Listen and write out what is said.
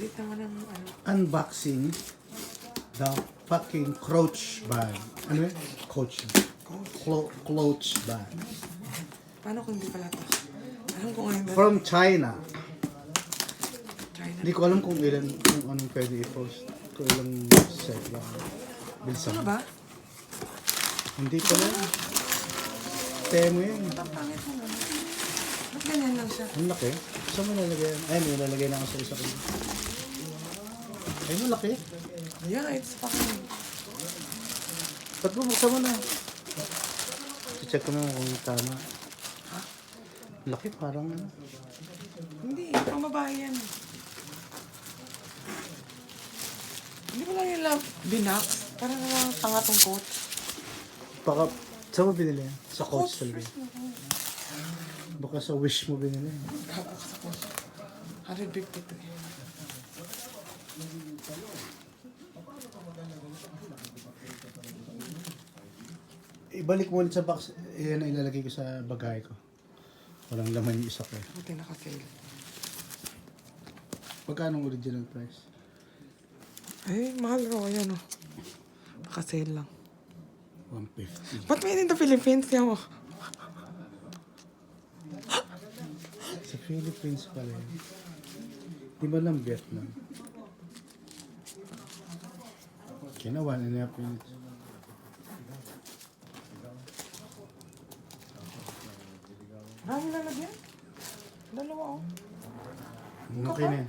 Lit naman ang ano. Unboxing the fucking Coach bag. Ano yun? Coach. Coach bag. Paano kung hindi pala to? Alam ko ngayon ba? From China. China. Hindi ko alam kung ilan, kung anong pwede i-post. Kung ilang set lang. Bilisan. Ano ba? Hindi pala. Temo yan. Ang pangit mo naman. Ba't ganyan lang siya? Ang laki. Saan mo lalagay yan? Ay, may lalagay na ako sa isa ko. Ay, malaki. Yeah, it's fucking... Ba't bubuksan mo na? Check ko na kung tama. Ha? Laki, parang ano. Hindi, pang babae yan. Hindi mo lang yung love binax. Parang naman tanga tong coach. Baka, saan mo binili yan? Sa Coach Coach talaga. first mo. Baka sa Wish mo binili. Kaka sa coach. 150 to eh. Ibalik mo ulit sa box. Yan ang ilalagay ko sa bagay ko. Walang laman yung isa ko. Buti naka-sale. Magkano ang original price? Ay, mahal raw. Ayan o. Naka-sale lang. 150. Ba't made in the Philippines niya mo? Sa Philippines pala yun. Di ba lang Vietnam? Kina 1.5 minutes. Marami lalagyan. Dalawa oh. Okay na yan.